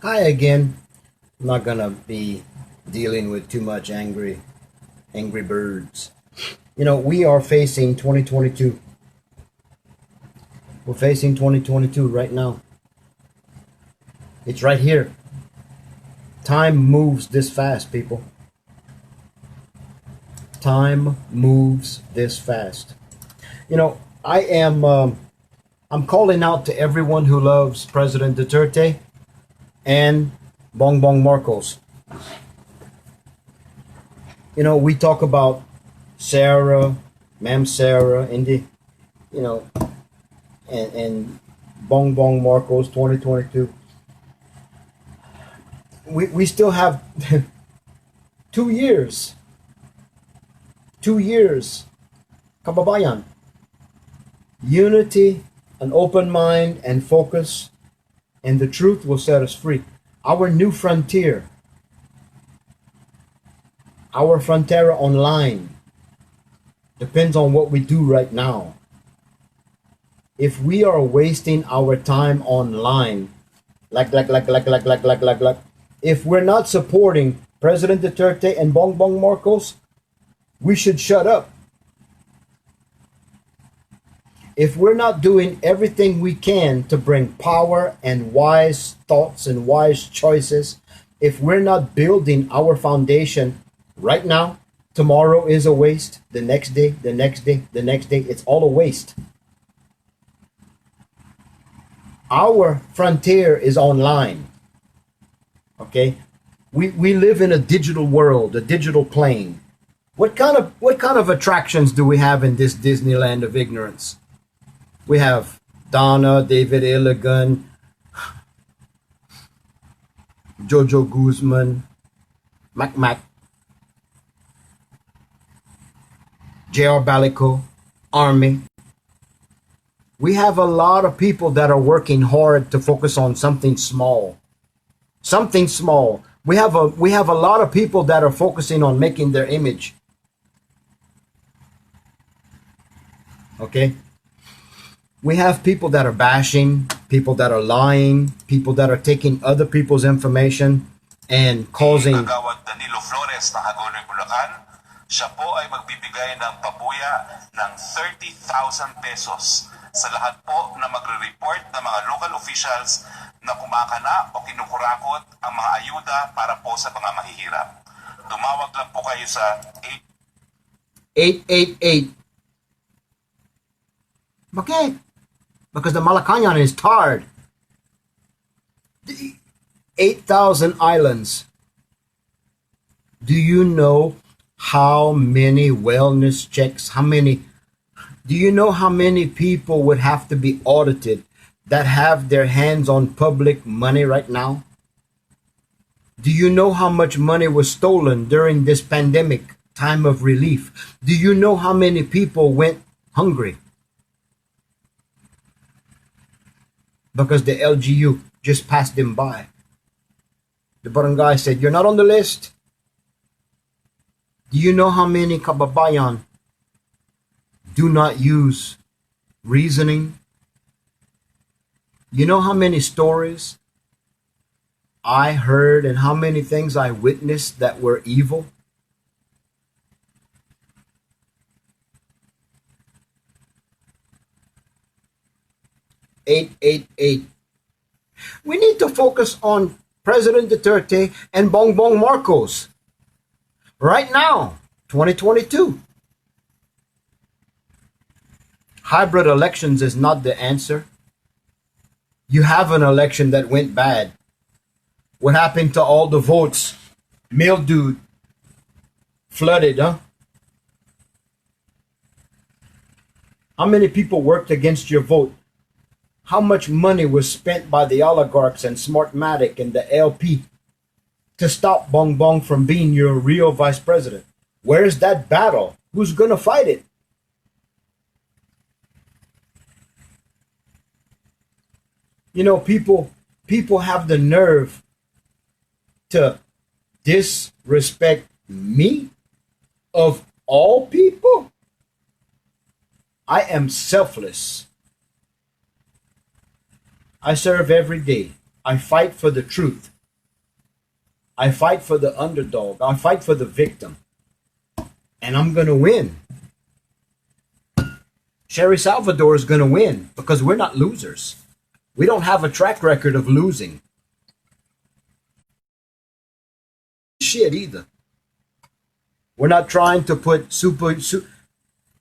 Hi again. I'm not gonna be dealing with too much angry birds. We are facing 2022. We're facing 2022 right now. It's right here. Time moves this fast, people. Time moves this fast. I am. I'm calling out to everyone who loves President Duterte and Bongbong Marcos. We talk about Sarah, Ma'am Sarah, Indy, you know, and Bongbong Marcos 2022. We still have 2 years. 2 years. Kababayan. Unity, an open mind, and focus, and the truth will set us free. Our new frontier, our frontera online, depends on what we do right now. If we are wasting our time online, like, if we're not supporting President Duterte and Bongbong Marcos, we should shut up. If we're not doing everything we can to bring power and wise thoughts and wise choices, if we're not building our foundation right now, tomorrow is a waste. The next day, the next day, the next day, it's all a waste. Our frontier is online. Okay? We live in a digital world, a digital plane. What kind of attractions do we have in this Disneyland of ignorance? We have Donna, David Illigan, Jojo Guzman, Mac, J.R. Balico, Army. We have a lot of people that are working hard to focus on something small. Something small. We have a lot of people that are focusing on making their image. Okay? We have people that are bashing, people that are lying, people that are taking other people's information and causing. Kagawad Danilo Flores ng Hagonoy, Bulacan, siya po ay magbibigay ng pabuya ng 30,000 pesos sa lahat po na magre-report ng mga local officials na kumakana o kinukurakot ang mga ayuda para po sa mga mahihirap. Tumawag lang po kayo sa 888. Bakit? Because the Malacañang is tarred. 8,000 islands. Do you know how many wellness checks, do you know how many people would have to be audited that have their hands on public money right now? Do you know how much money was stolen during this pandemic time of relief? Do you know how many people went hungry? Because the LGU just passed them by. The barangay said, "You're not on the list." Do you know how many kababayan do not use reasoning? You know how many stories I heard and how many things I witnessed that were evil? "888. We need to focus on President Duterte and Bongbong Marcos right now, 2022. Hybrid elections is not the answer. You have an election that went bad. What happened to all the votes? Mildewed, flooded, huh? How many people worked against your vote? How much money was spent by the oligarchs and Smartmatic and the LP to stop Bongbong from being your real vice president? Where's that battle? Who's gonna fight it? People have the nerve to disrespect me of all people. I am selfless. I serve every day. I fight for the truth. I fight for the underdog. I fight for the victim. And I'm going to win. Sherry Salvador is going to win because we're not losers. We don't have a track record of losing. Shit either. We're not trying to put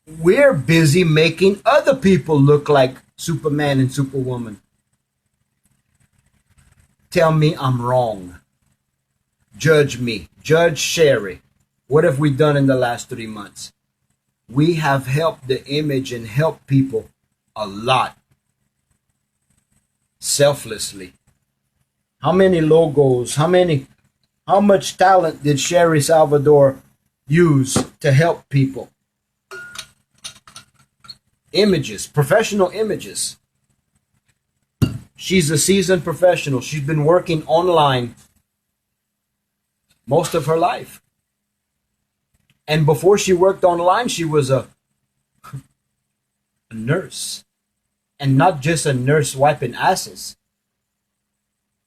we're busy making other people look like Superman and Superwoman. Tell me I'm wrong. Judge me. Judge Sherry. What have we done in the last 3 months? We have helped the image and helped people a lot. Selflessly. How many logos, how much talent did Sherry Salvador use to help people? Images, professional images. She's a seasoned professional. She's been working online most of her life. And before she worked online, she was a nurse. And not just a nurse wiping asses.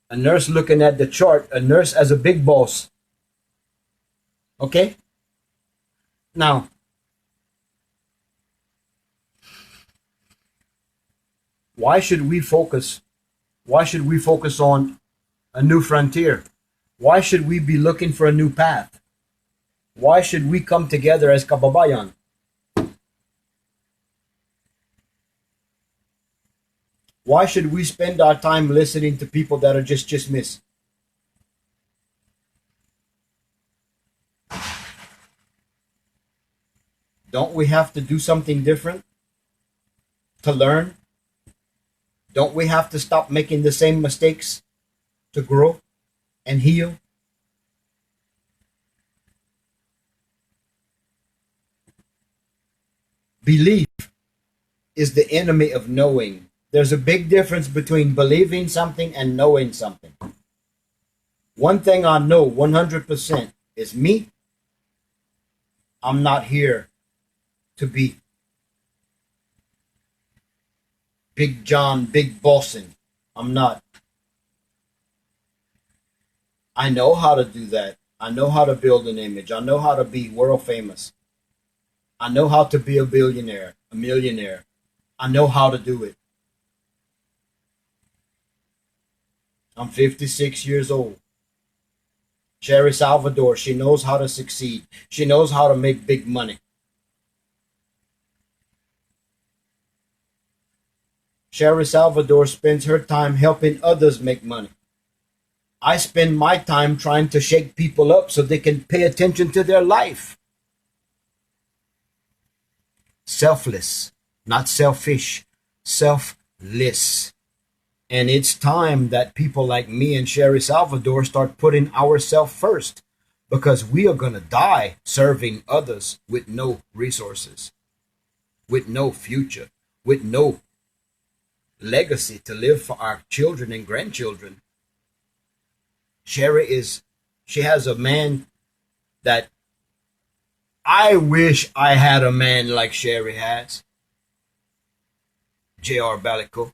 A nurse looking at the chart, a nurse as a big boss. Okay? Now, why should we focus? Why should we focus on a new frontier? Why should we be looking for a new path? Why should we come together as kababayan? Why should we spend our time listening to people that are just chismis? Don't we have to do something different to learn? Don't we have to stop making the same mistakes to grow and heal? Belief is the enemy of knowing. There's a big difference between believing something and knowing something. One thing I know 100% is me. I'm not here to be Big John, Big Bossin. I'm not. I know how to do that. I know how to build an image. I know how to be world famous. I know how to be a billionaire, a millionaire. I know how to do it. I'm 56 years old. Sherry Salvador, she knows how to succeed. She knows how to make big money. Sherry Salvador spends her time helping others make money. I spend my time trying to shake people up so they can pay attention to their life. Selfless, not selfish, selfless. And it's time that people like me and Sherry Salvador start putting ourselves first, because we are going to die serving others with no resources, with no future, with no legacy to live for our children and grandchildren. She has a man that I wish I had a man like Sherry has. J.R. Balico.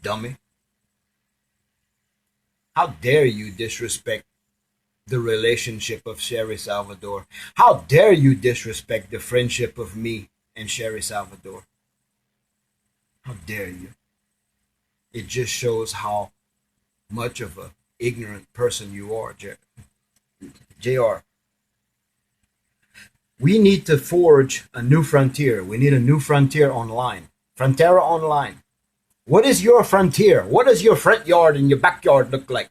Dummy. How dare you disrespect the relationship of Sherry Salvador? How dare you disrespect the friendship of me and Sherry Salvador? How dare you? It just shows how much of a ignorant person you are, JR. We need to forge a new frontier. We need a new frontier online. Frontera online. What is your frontier? What does your front yard and your backyard look like?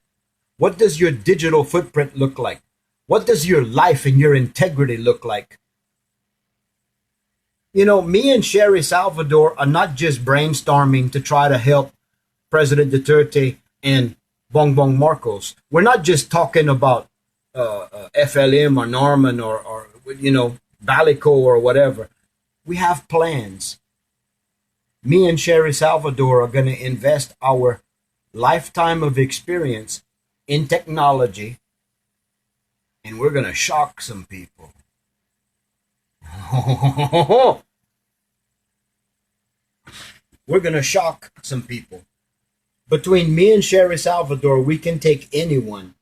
What does your digital footprint look like? What does your life and your integrity look like? You know, me and Sherry Salvador are not just brainstorming to try to help President Duterte and Bongbong Marcos. We're not just talking about FLM or Norman or Balico or whatever. We have plans. Me and Sherry Salvador are going to invest our lifetime of experience in technology, and we're going to shock some people. We're going to shock some people. Between me and Sherry Salvador, we can take anyone.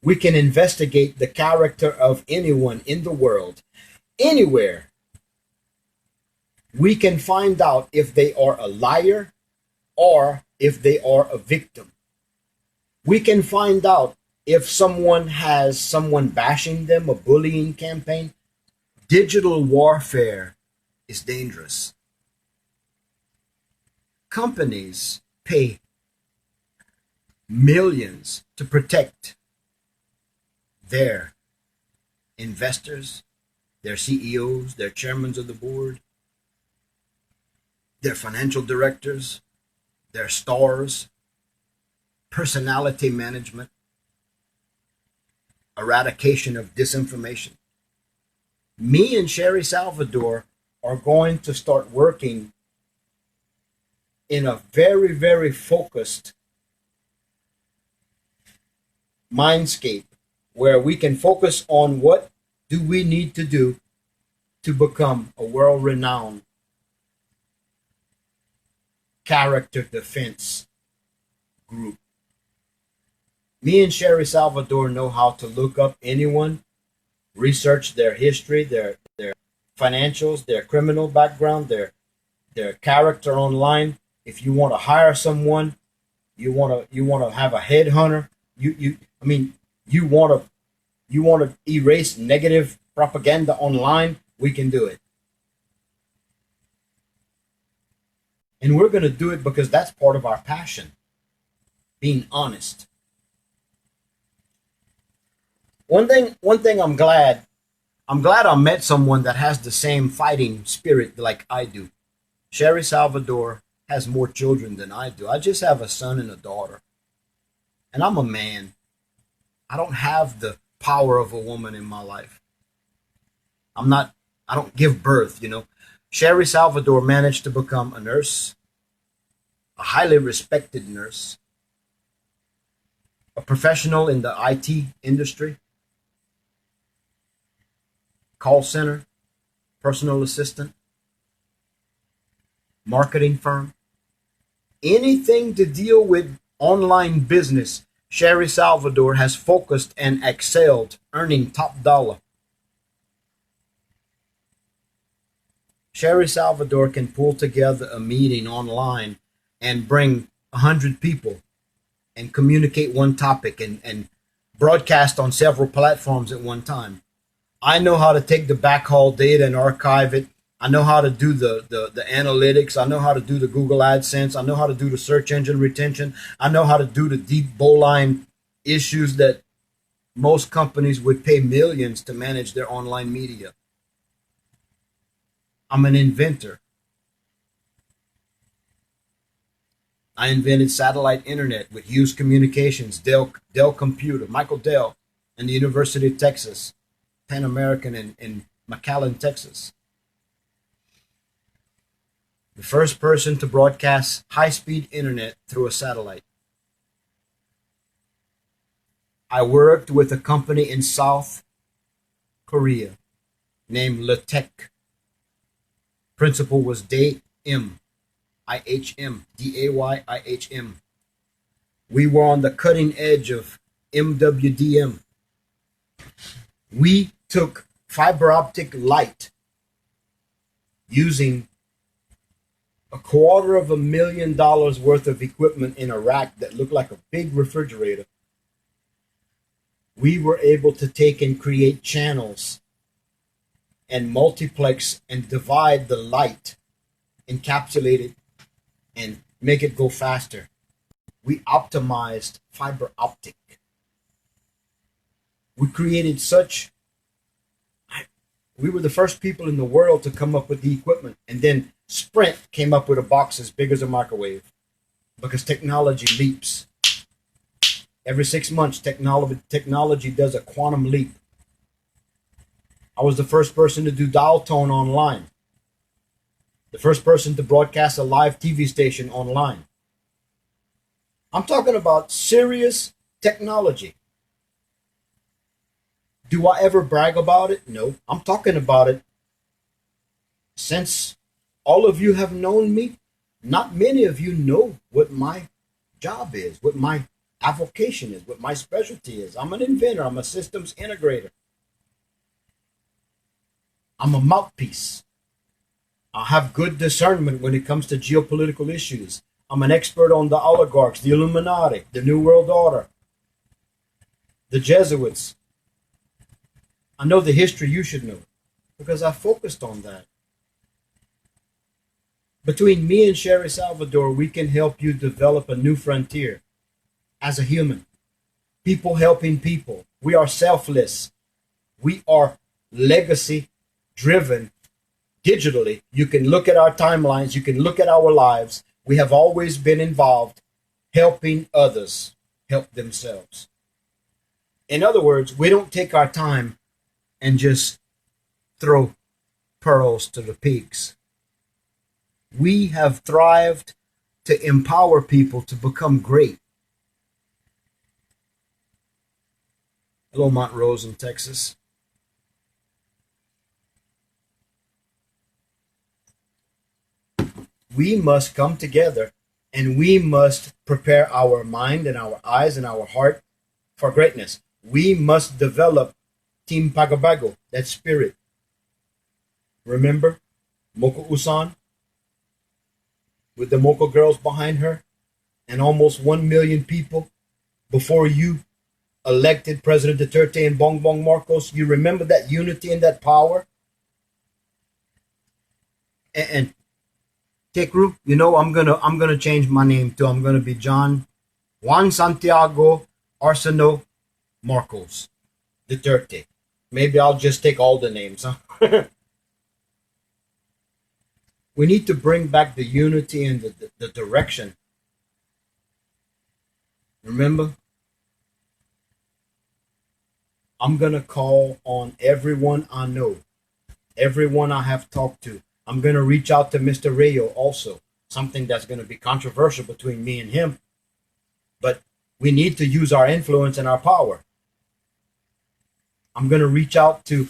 We can investigate the character of anyone in the world, anywhere. We can find out if they are a liar or if they are a victim. We can find out if someone has someone bashing them, a bullying campaign. Digital warfare is dangerous. Companies pay millions to protect their investors, their CEOs, their chairmen of the board, their financial directors, their stars, personality management, eradication of disinformation. Me and Sherry Salvador are going to start working in a very, very focused mindscape where we can focus on what do we need to do to become a world-renowned character defense group. Me and Sherry Salvador know how to look up anyone, research their history, their financials, their criminal background, their character online. If you want to hire someone, you want to have a headhunter. You want to erase negative propaganda online. We can do it, and we're going to do it because that's part of our passion. Being honest. One thing I'm glad I met someone that has the same fighting spirit like I do. Sherry Salvador has more children than I do. I just have a son and a daughter. And I'm a man. I don't have the power of a woman in my life. I don't give birth, you know. Sherry Salvador managed to become a nurse, a highly respected nurse, a professional in the IT industry, call center, personal assistant, marketing firm, anything to deal with online business. Sherry Salvador has focused and excelled, earning top dollar. Sherry Salvador can pull together a meeting online and bring 100 people and communicate one topic and broadcast on several platforms at one time. I know how to take the backhaul data and archive it. I know how to do the analytics. I know how to do the Google AdSense. I know how to do the search engine retention. I know how to do the deep bowline issues that most companies would pay millions to manage their online media. I'm an inventor. I invented satellite internet with Hughes Communications, Dell Computer, Michael Dell, and the University of Texas, Pan American in McAllen, Texas. The first person to broadcast high-speed internet through a satellite. I worked with a company in South Korea named Letech. Principal was Day M. IHM, DAYIHM. We were on the cutting edge of MWDM. We took fiber optic light using $250,000 worth of equipment in a rack that looked like a big refrigerator. We were able to take and create channels and multiplex and divide the light, encapsulate it, and make it go faster. We optimized fiber optic. We created we were the first people in the world to come up with the equipment. And then Sprint came up with a box as big as a microwave because technology leaps. Every 6 months, technology does a quantum leap. I was the first person to do dial tone online. The first person to broadcast a live TV station online. I'm talking about serious technology. Do I ever brag about it? No. I'm talking about it since all of you have known me. Not many of you know what my job is, what my avocation is, what my specialty is. I'm an inventor, I'm a systems integrator, I'm a mouthpiece. I have good discernment when it comes to geopolitical issues. I'm an expert on the oligarchs, the Illuminati, the New World Order, the Jesuits. I know the history you should know because I focused on that. Between me and Sherry Salvador, we can help you develop a new frontier as a human. People helping people. We are selfless. We are legacy driven digitally. You can look at our timelines, you can look at our lives. We have always been involved helping others help themselves. In other words, we don't take our time and just throw pearls to the pigs. We have thrived to empower people to become great. Hello, Montrose in Texas. We must come together and we must prepare our mind and our eyes and our heart for greatness. We must develop Team Pagabago, that spirit. Remember Moko Usan with the Moko girls behind her and almost 1 million people before you elected President Duterte and Bongbong Marcos. You remember that unity and that power? And Tekru, you know, I'm gonna change my name too. I'm gonna be John Juan Santiago Arsenault Marcos Duterte. Maybe I'll just take all the names, huh? We need to bring back the unity and the direction. Remember, I'm gonna call on everyone I know, everyone I have talked to. I'm gonna reach out to Mr. Rayo also. Something that's gonna be controversial between me and him. But we need to use our influence and our power. I'm gonna reach out to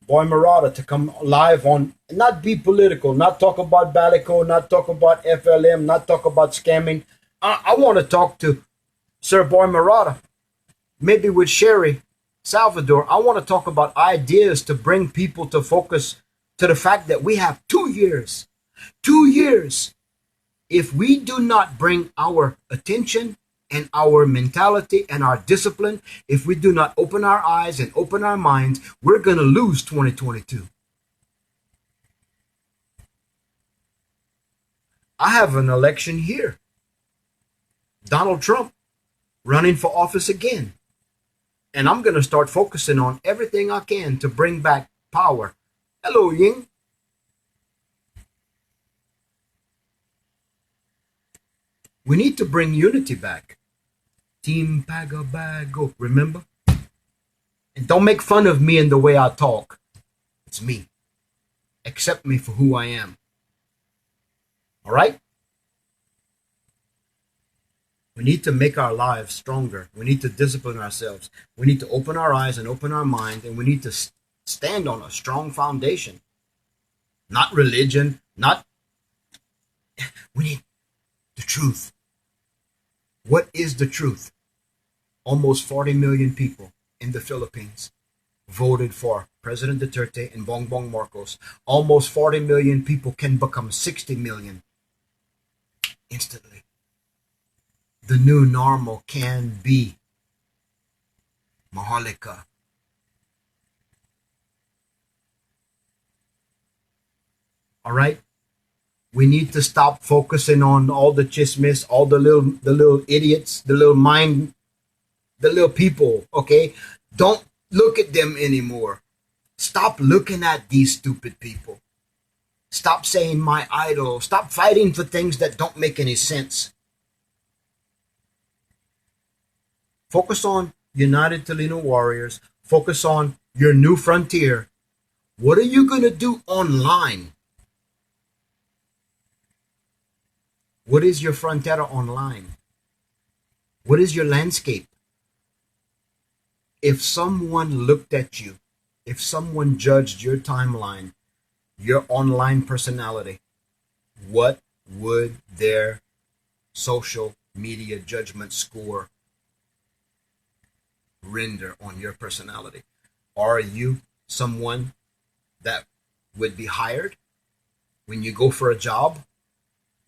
Boy Murata to come live on, not be political, not talk about Balico, not talk about FLM, not talk about scamming. I want to talk to Sir Boy Murata, maybe with Sherry Salvador. I want to talk about ideas to bring people to focus to the fact that we have 2 years. 2 years. If we do not bring our attention and our mentality and our discipline, if we do not open our eyes and open our minds, we're going to lose 2022. I have an election here. Donald Trump running for office again. And I'm going to start focusing on everything I can to bring back power. Hello, Ying. We need to bring unity back. Team Pagabago, remember? And don't make fun of me and the way I talk. It's me. Accept me for who I am. All right? We need to make our lives stronger. We need to discipline ourselves. We need to open our eyes and open our mind, and we need to stand on a strong foundation. Not religion, not... We need the truth. What is the truth? Almost 40 million people in the Philippines voted for President Duterte and Bongbong Marcos. Almost 40 million people can become 60 million instantly. The new normal can be Mahalika. All right? We need to stop focusing on all the chismis, all the little idiots, the little people, okay? Don't look at them anymore. Stop looking at these stupid people. Stop saying my idol. Stop fighting for things that don't make any sense. Focus on United Talino Warriors. Focus on your new frontier. What are you going to do online? What is your frontera online? What is your landscape? If someone looked at you, if someone judged your timeline, your online personality, what would their social media judgment score render on your personality? Are you someone that would be hired when you go for a job?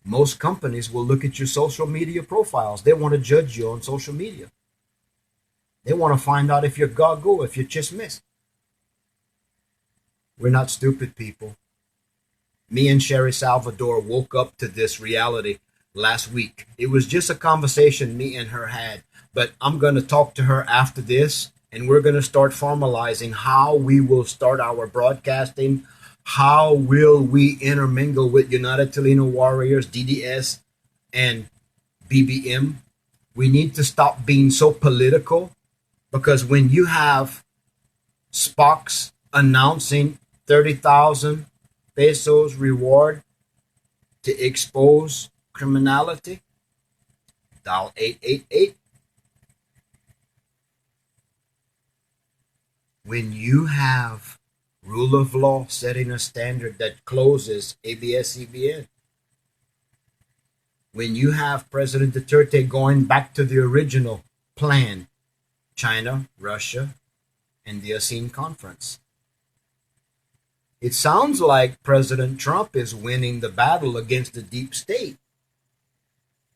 Most companies will look at your social media profiles. They want to judge you on social media. They want to find out if you're gago, if you're chismis. We're not stupid people. Me and Sherry Salvador woke up to this reality last week. It was just a conversation me and her had, but I'm going to talk to her after this, and we're going to start formalizing how we will start our broadcasting. How will we intermingle with United Tolino Warriors, DDS, and BBM? We need to stop being so political, because when you have Spock's announcing 30,000 pesos reward to expose criminality, dial 888. When you have rule of law setting a standard that closes ABS-CBN, when you have President Duterte going back to the original plan, China, Russia, and the ASEAN conference. It sounds like President Trump is winning the battle against the deep state.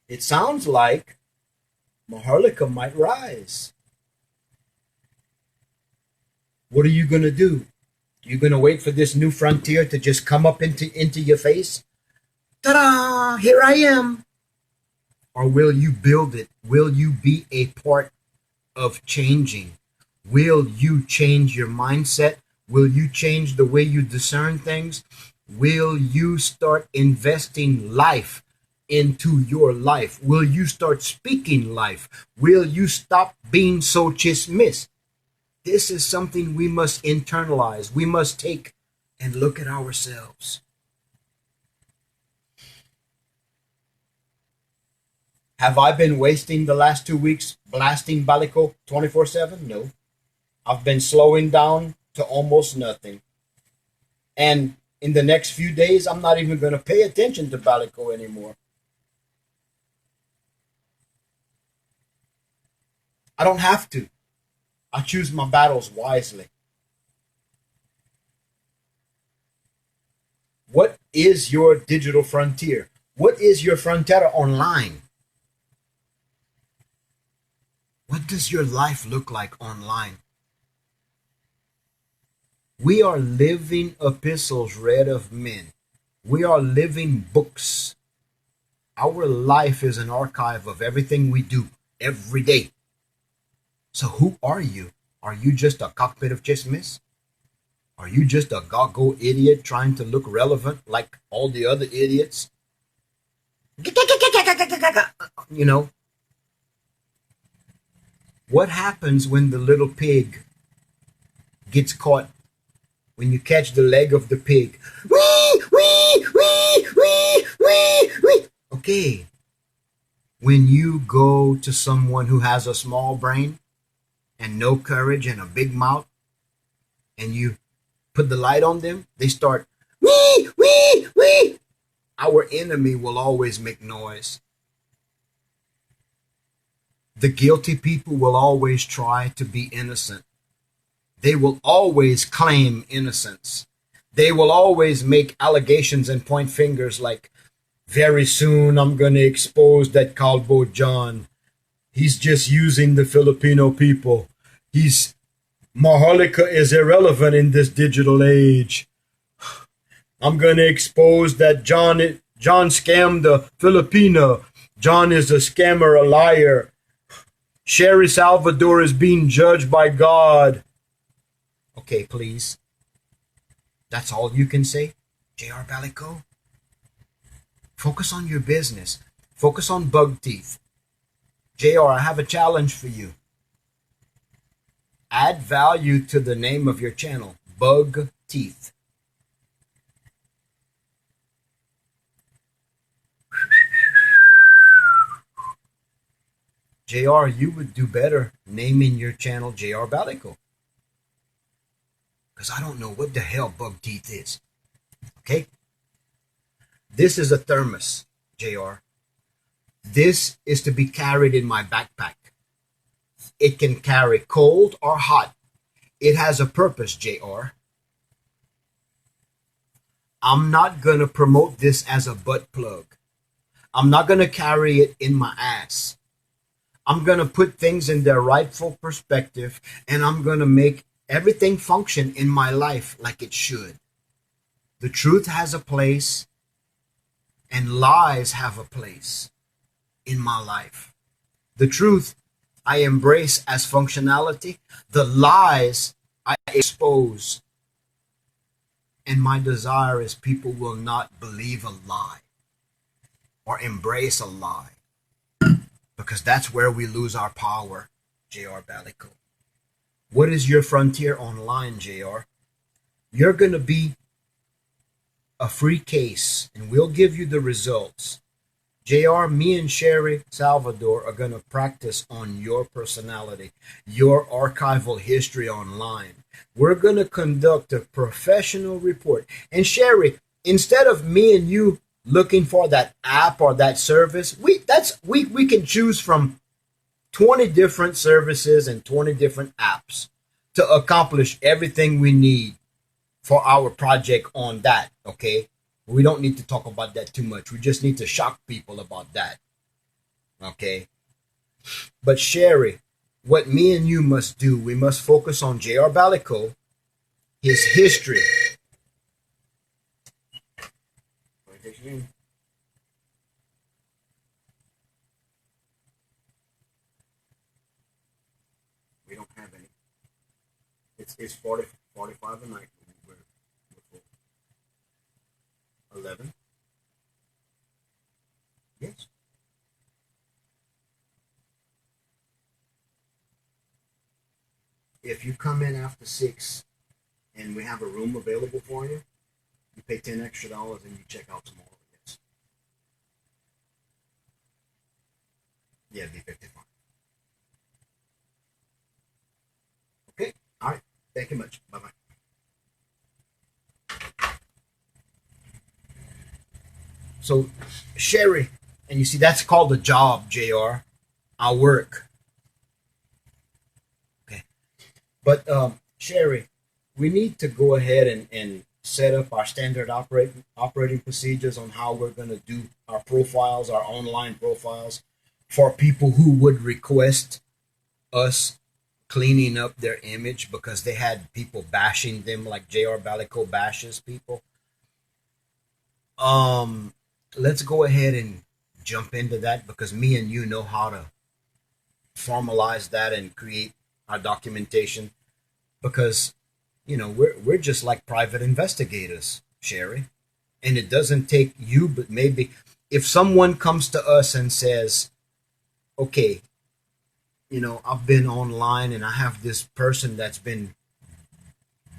It sounds like Maharlika might rise. What are you going to do? You're going to wait for this new frontier to just come up into your face? Ta-da! Here I am. Or will you build it? Will you be a part of changing? Will you change your mindset? Will you change the way you discern things? Will you start investing life into your life? Will you start speaking life? Will you stop being so chismis? This is something we must internalize. We must take and look at ourselves. Have I been wasting the last 2 weeks blasting Balico 24/7? No. I've been slowing down to almost nothing. And in the next few days, I'm not even going to pay attention to Balico anymore. I don't have to. I choose my battles wisely. What is your digital frontier? What is your frontera online? What does your life look like online? We are living epistles read of men. We are living books. Our life is an archive of everything we do every day. So who are you? Are you just a cockpit of chismis? Are you just a goggle idiot trying to look relevant like all the other idiots? You know, what happens when the little pig gets caught? When you catch the leg of the pig. Wee, wee, wee, wee, wee, wee. Okay. When you go to someone who has a small brain and no courage and a big mouth, and you put the light on them, they start, wee, wee, wee. Our enemy will always make noise. The guilty people will always try to be innocent. They will always claim innocence. They will always make allegations and point fingers like, very soon I'm going to expose that Calbo John. He's just using the Filipino people. Maharlika is irrelevant in this digital age. I'm going to expose that John scammed the Filipino. John is a scammer, a liar. Sherry Salvador is being judged by God. Okay, please. That's all you can say, J.R. Balico? Focus on your business. Focus on bug teeth. JR, I have a challenge for you. Add value to the name of your channel, Bug Teeth. JR, you would do better naming your channel JR Balico. Because I don't know what the hell Bug Teeth is. Okay? This is a thermos, JR. This is to be carried in my backpack. It can carry cold or hot. It has a purpose, JR. I'm not going to promote this as a butt plug. I'm not going to carry it in my ass. I'm going to put things in their rightful perspective, and I'm going to make everything function in my life like it should. The truth has a place, and lies have a place in my life. The truth I embrace as functionality, the lies I expose. And my desire is people will not believe a lie or embrace a lie, because that's where we lose our power, JR Balico. What is your frontier online, JR? You're going to be a free case, and we'll give you the results. JR, me and Sherry Salvador are going to practice on your personality, your archival history online. We're going to conduct a professional report. And Sherry, instead of me and you looking for that app or that service, we can choose from 20 different services and 20 different apps to accomplish everything we need for our project on that, okay? We don't need to talk about that too much. We just need to shock people about that, okay? But Sherry, what me and you must do, we must focus on J.R. Balico, his history. We don't have any. It's 45 a night. We're 11. Yes. If you come in after 6 and we have a room available for you, you pay $10 extra and you check out tomorrow. Yes. Yeah, it'd be 55. Okay. All right. Thank you much. Bye bye. So, Sherry, and you see, that's called a job, JR. Our work. Okay. But, Sherry, we need to go ahead and set up our standard operating procedures on how we're going to do our profiles, our online profiles, for people who would request us cleaning up their image because they had people bashing them like JR Balico bashes people. Um, let's go ahead and jump into that because me and you know how to formalize that and create our documentation because we're just like private investigators, Sherry. And it doesn't take you, but maybe if someone comes to us and says, okay, I've been online and I have this person that's been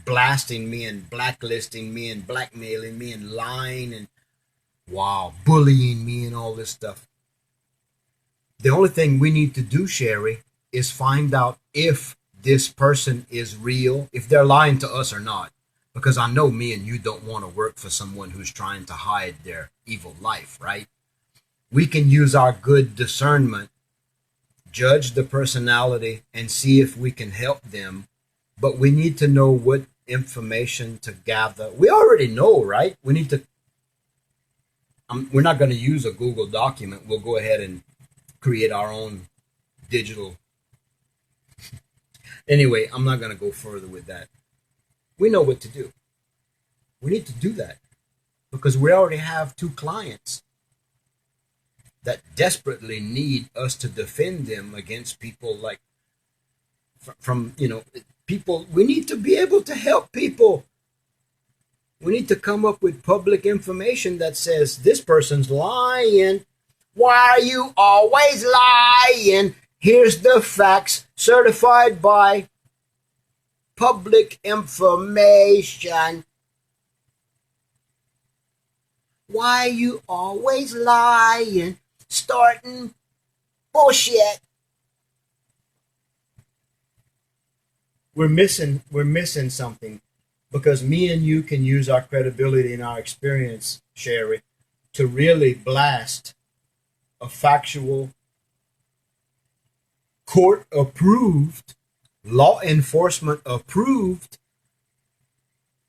blasting me and blacklisting me and blackmailing me and lying and wow, bullying me and all this stuff. The only thing we need to do, Sherry, is find out if this person is real, if they're lying to us or not. Because I know me and you don't want to work for someone who's trying to hide their evil life, right? We can use our good discernment, judge the personality, and see if we can help them. But we need to know what information to gather. We already know, right? We need to. We're not going to use a Google document. We'll go ahead and create our own digital. Anyway, I'm not going to go further with that. We know what to do. We need to do that because we already have 2 clients that desperately need us to defend them against people like from people. We need to be able to help people. We need to come up with public information that says this person's lying. Why are you always lying? Here's the facts certified by public information. Why you always lying? Starting bullshit. We're missing something because me and you can use our credibility and our experience, Sherry, to really blast a factual, court approved, law enforcement approved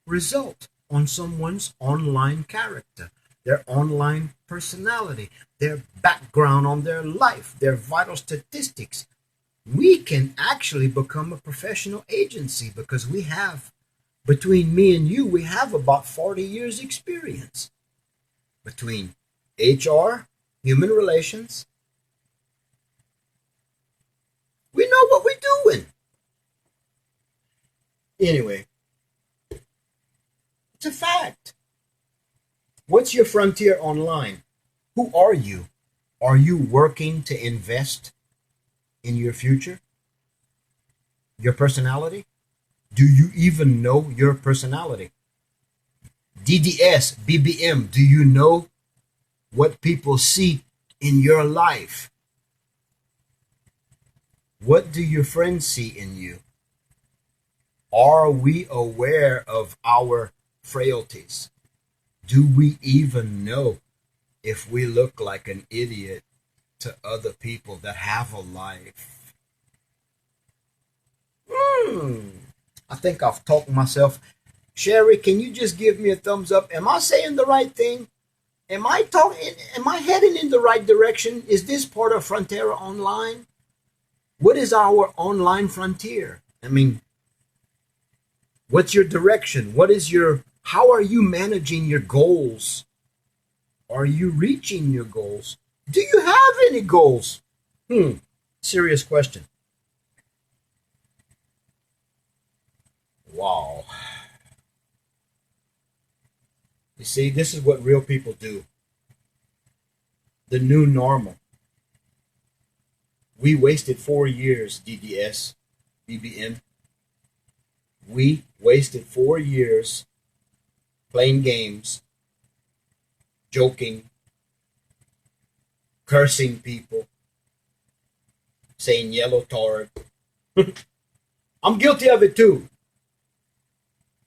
result on someone's online character, their online personality, their background on their life, their vital statistics. We can actually become a professional agency because we have, between me and you, we have about 40 years experience between HR, human relations. We know what we're doing. Anyway, it's a fact. What's your frontier online? Who are you? Are you working to invest in your future? Your personality? Do you even know your personality? DDS, BBM, do you know what people see in your life? What do your friends see in you? Are we aware of our frailties? Do we even know if we look like an idiot to other people that have a life? I think I've talked myself. Sherry, can you just give me a thumbs up? Am I saying the right thing? Am I talking? Am I heading in the right direction? Is this part of Frontera Online? What is our online frontier? I mean, what's your direction? How are you managing your goals? Are you reaching your goals? Do you have any goals? Serious question. Wow. You see, this is what real people do. The new normal. We wasted 4 years, DDS, BBM. We wasted 4 years playing games, joking, cursing people, saying yellow tard. I'm guilty of it too.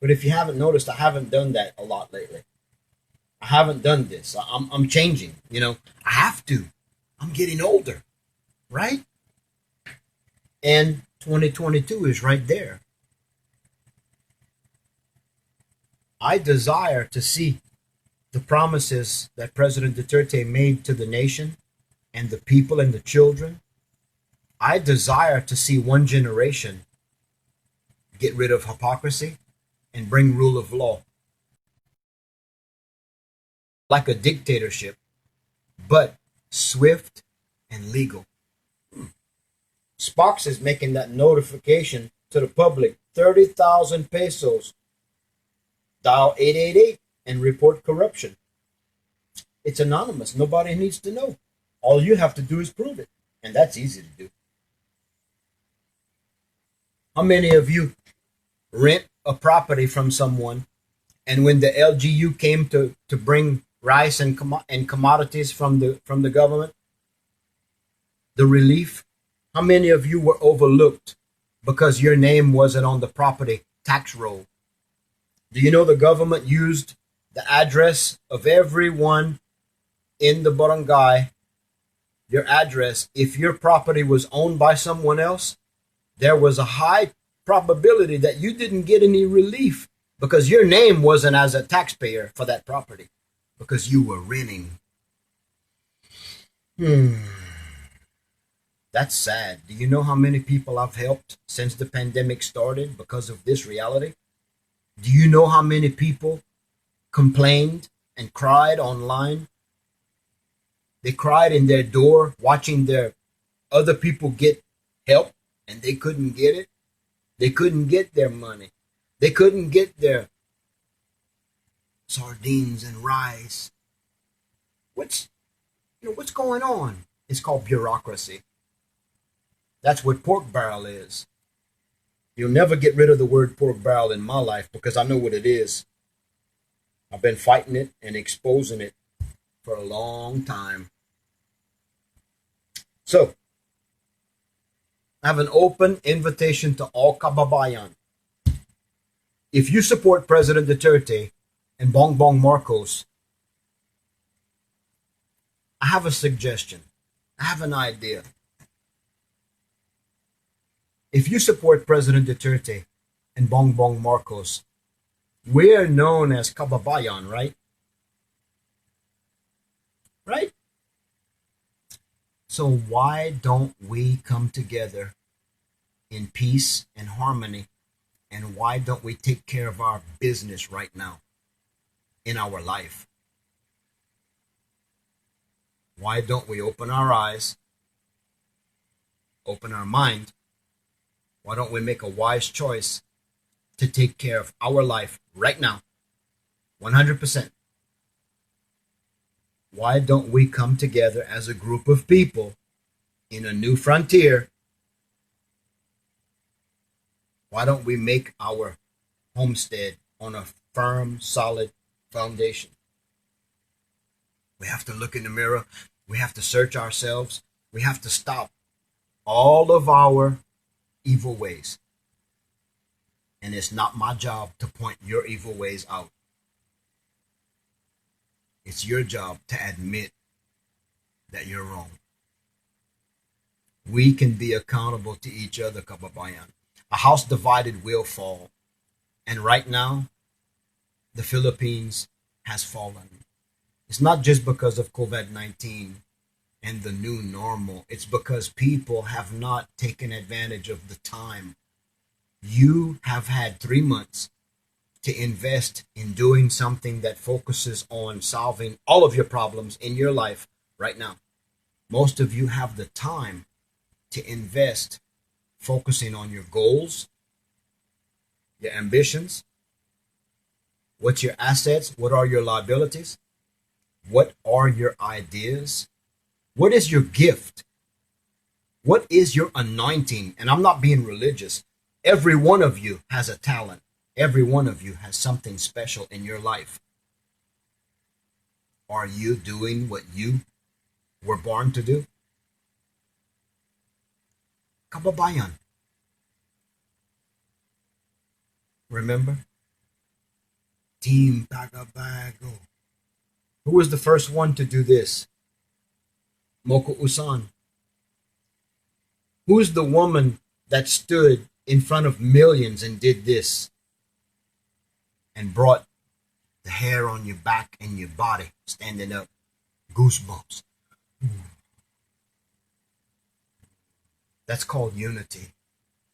But if you haven't noticed, I haven't done that a lot lately. I haven't done this. I'm changing, I have to. I'm getting older, right? And 2022 is right there. I desire to see the promises that President Duterte made to the nation and the people and the children. I desire to see one generation get rid of hypocrisy and bring rule of law. Like a dictatorship, but swift and legal. Sparks is making that notification to the public. 30,000 pesos. Dial 888 and report corruption. It's anonymous. Nobody needs to know. All you have to do is prove it. And that's easy to do. How many of you rent a property from someone, and when the LGU came to bring rice and commodities from the government, the relief, how many of you were overlooked because your name wasn't on the property tax roll? Do you know the government used the address of everyone in the barangay, your address? If your property was owned by someone else, there was a high probability that you didn't get any relief because your name wasn't as a taxpayer for that property because you were renting. That's sad. Do you know how many people I've helped since the pandemic started because of this reality? Do you know how many people complained and cried online? They cried in their door watching their other people get help and they couldn't get it. They couldn't get their money. They couldn't get their sardines and rice. What's going on? It's called bureaucracy. That's what pork barrel is. You'll never get rid of the word pork barrel in my life because I know what it is. I've been fighting it and exposing it for a long time. So, I have an open invitation to all kababayan. If you support President Duterte and Bongbong Marcos, I have a suggestion. I have an idea. If you support President Duterte and Bongbong Marcos, we're known as kababayan, right? Right? So why don't we come together in peace and harmony? And why don't we take care of our business right now in our life? Why don't we open our eyes, open our mind? Why don't we make a wise choice to take care of our life right now, 100%? Why don't we come together as a group of people in a new frontier? Why don't we make our homestead on a firm, solid foundation? We have to look in the mirror. We have to search ourselves. We have to stop all of our evil ways. And it's not my job to point your evil ways out. It's your job to admit that you're wrong. We can be accountable to each other, kababayan. A house divided will fall. And right now, the Philippines has fallen. It's not just because of COVID-19 and the new normal. It's because people have not taken advantage of the time. You have had 3 months to invest in doing something that focuses on solving all of your problems in your life right now. Most of you have the time to invest focusing on your goals, your ambitions, what's your assets, what are your liabilities, what are your ideas, what is your gift, what is your anointing. And I'm not being religious. Every one of you has a talent. Every one of you has something special in your life. Are you doing what you were born to do? Kababayan. Remember? Team Tagabago. Who was the first one to do this? Moko Usan. Who's the woman that stood in front of millions and did this? And brought the hair on your back and your body standing up. Goosebumps. That's called unity.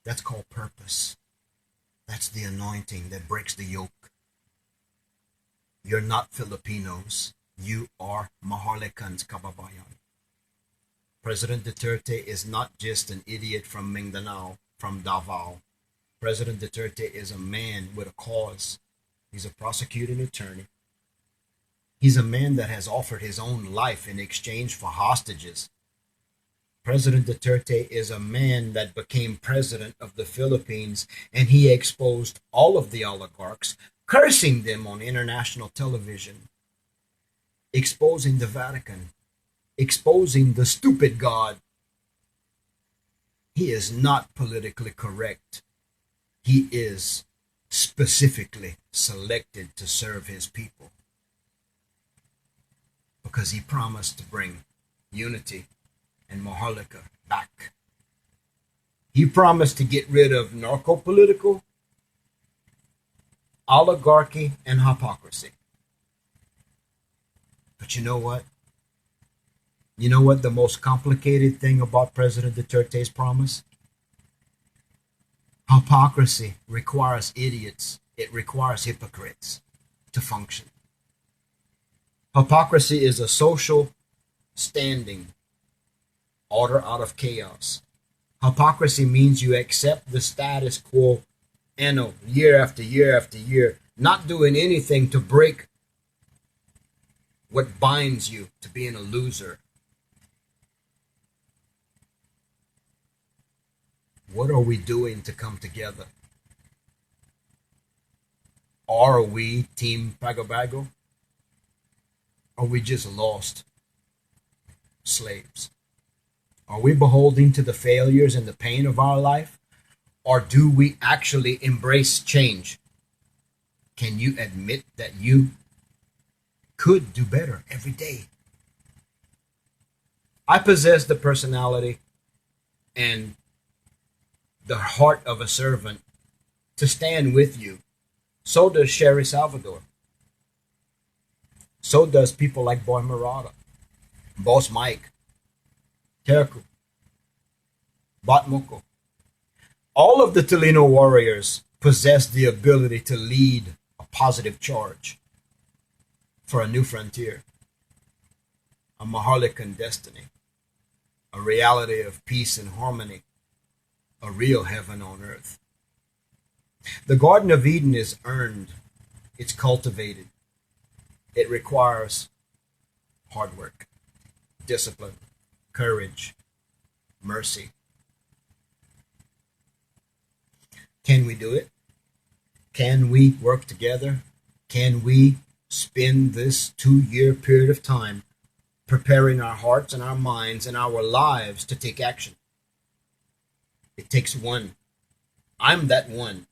That's called purpose. That's the anointing that breaks the yoke. You're not Filipinos. You are Maharlikans, kababayan. President Duterte is not just an idiot from Mindanao, from Davao. President Duterte is a man with a cause. He's a prosecuting attorney. He's a man that has offered his own life in exchange for hostages. President Duterte is a man that became president of the Philippines, and he exposed all of the oligarchs, cursing them on international television, exposing the Vatican, exposing the stupid God. He is not politically correct. He is specifically selected to serve his people because he promised to bring unity and Maharlika back. He promised to get rid of narco-political, oligarchy, and hypocrisy. But you know what? You know what the most complicated thing about President Duterte's promise? Hypocrisy requires idiots. It requires hypocrites to function. Hypocrisy is a social standing, order out of chaos. Hypocrisy means you accept the status quo year after year after year, not doing anything to break what binds you to being a loser. What are we doing to come together? Are we Team Pagabago? Are we just lost slaves? Are we beholden to the failures and the pain of our life? Or do we actually embrace change? Can you admit that you could do better every day? I possess the personality and the heart of a servant to stand with you. So does Sherry Salvador. So does people like Boy Murata, Boss Mike, Terku, Batmoko. All of the Tolino warriors possess the ability to lead a positive charge for a new frontier, a Maharlikan destiny, a reality of peace and harmony, a real heaven on earth. The Garden of Eden is earned, it's cultivated. It requires hard work, discipline, courage, mercy. Can we do it? Can we work together? Can we spend this 2 year period of time preparing our hearts and our minds and our lives to take action? It takes one. I'm that one.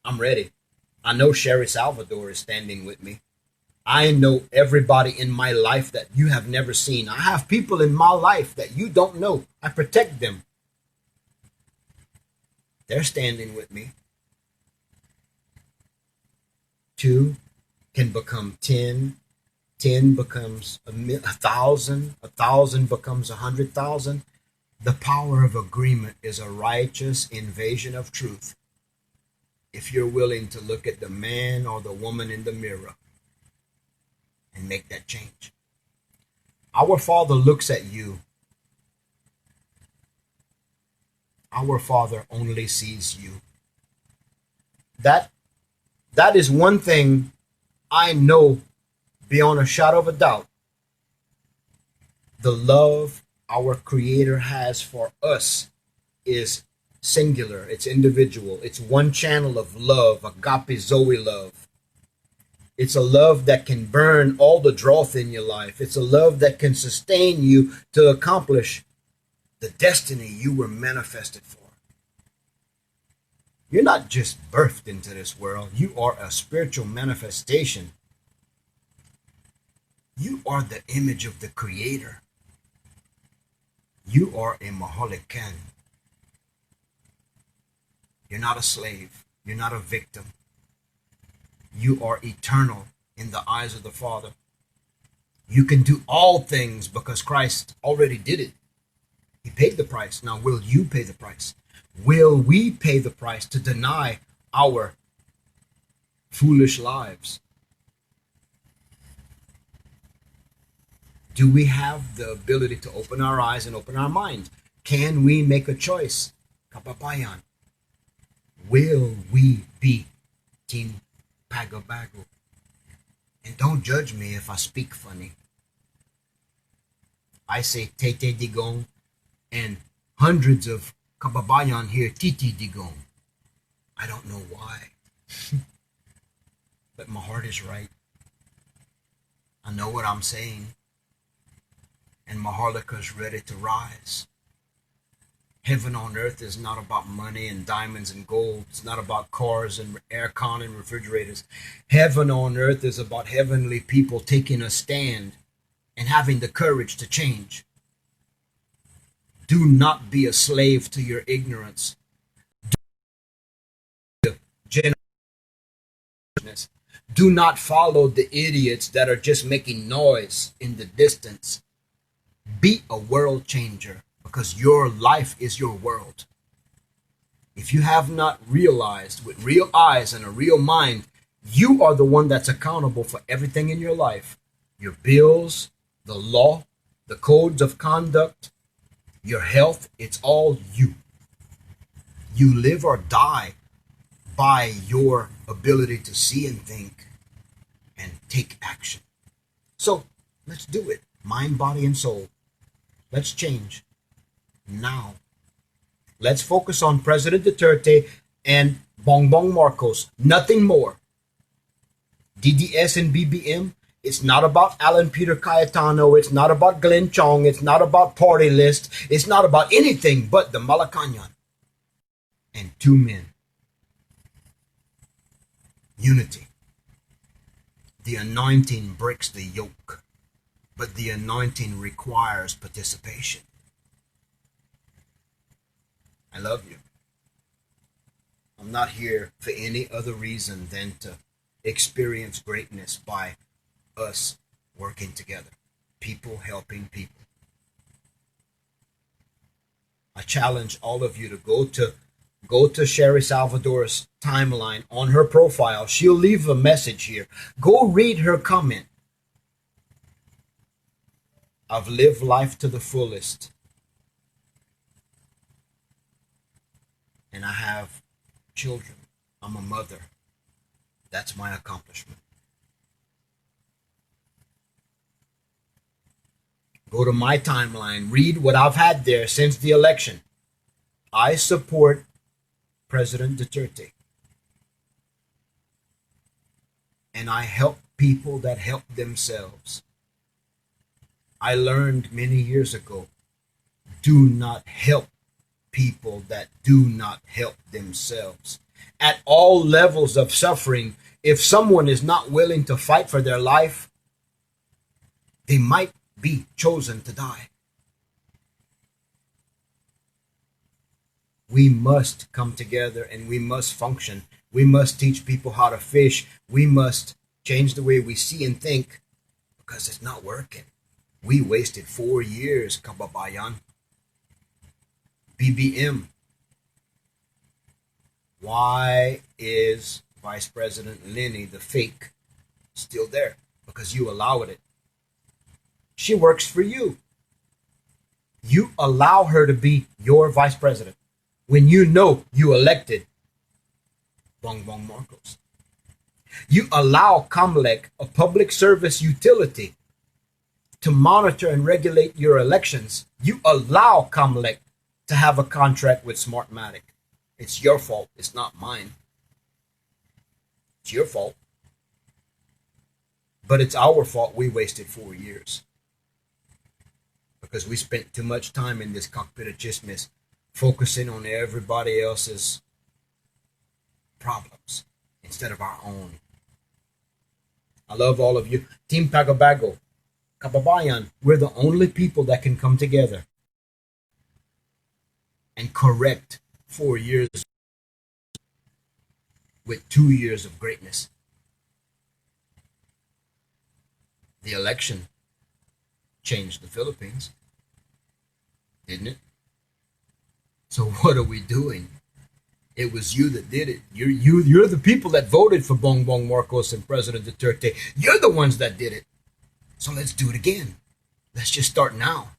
I'm ready. I know Sherry Salvador is standing with me. I know everybody in my life that you have never seen. I have people in my life that you don't know. I protect them. They're standing with me. 2 can become 10. 10 becomes 1,000. 1,000 becomes 100,000. The power of agreement is a righteous invasion of truth. If you're willing to look at the man or the woman in the mirror and make that change. Our Father looks at you. Our Father only sees you. That is one thing I know beyond a shadow of a doubt. The love our Creator has for us is singular, it's individual, it's one channel of love, agape Zoe love. It's a love that can burn all the dross in your life. It's a love that can sustain you to accomplish the destiny you were manifested for. You're not just birthed into this world, you are a spiritual manifestation. You are the image of the Creator. You are a Maholikan. You're not a slave. You're not a victim. You are eternal in the eyes of the Father. You can do all things because Christ already did it. He paid the price. Now, will you pay the price? Will we pay the price to deny our foolish lives? Do we have the ability to open our eyes and open our minds? Can we make a choice? Kababayan. Will we be Team Pagabago? And don't judge me if I speak funny. I say Tatay Digong and hundreds of kababayan here Titi Digong. I don't know why. But my heart is right. I know what I'm saying. And Maharlika is ready to rise. Heaven on earth is not about money and diamonds and gold. It's not about cars and aircon and refrigerators. Heaven on earth is about heavenly people taking a stand and having the courage to change. Do not be a slave to your ignorance. Do not follow the idiots that are just making noise in the distance. Be a world changer because your life is your world. If you have not realized with real eyes and a real mind, you are the one that's accountable for everything in your life. Your bills, the law, the codes of conduct, your health, it's all you. You live or die by your ability to see and think and take action. So let's do it. Mind, body, and soul. Let's change now. Let's focus on President Duterte and Bongbong Marcos. Nothing more. DDS and BBM, it's not about Alan Peter Cayetano. It's not about Glenn Chong. It's not about party list. It's not about anything but the Malacanang. And 2 men. Unity. The anointing breaks the yoke. but the anointing requires participation. I love you. I'm not here for any other reason than to experience greatness by us working together, people helping people. I challenge all of you to go to Sherry Salvador's timeline on her profile. She'll leave a message here. Go read her comment. I've lived life to the fullest, and I have children. I'm a mother. That's my accomplishment. Go to my timeline, read what I've had there since the election. I support President Duterte, and I help people that help themselves. I learned many years ago, do not help people that do not help themselves. At all levels of suffering, if someone is not willing to fight for their life, they might be chosen to die. We must come together and we must function. We must teach people how to fish. We must change the way we see and think, because it's not working. We wasted 4 years, kababayan. BBM. Why is Vice President Lenny, the fake, still there? Because you allowed it. She works for you. You allow her to be your vice president when you know you elected Bongbong Marcos. You allow Comlec, a public service utility, to monitor and regulate your elections. You allow Comlec to have a contract with Smartmatic. It's your fault. It's not mine. It's your fault. But it's our fault we wasted 4 years. Because we spent too much time in this cockpit of chismes focusing on everybody else's problems instead of our own. I love all of you. Team Pagabago, Kababayan, we're the only people that can come together and correct 4 years with 2 years of greatness. The election changed the Philippines, didn't it? So what are we doing? It was you that did it. You're the people that voted for Bongbong Marcos and President Duterte. You're the ones that did it. So let's do it again. Let's just start now.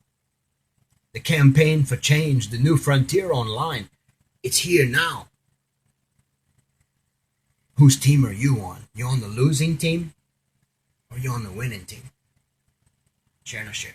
The campaign for change, the new frontier online, it's here now. Whose team are you on? You on the losing team or you on the winning team? Share and share.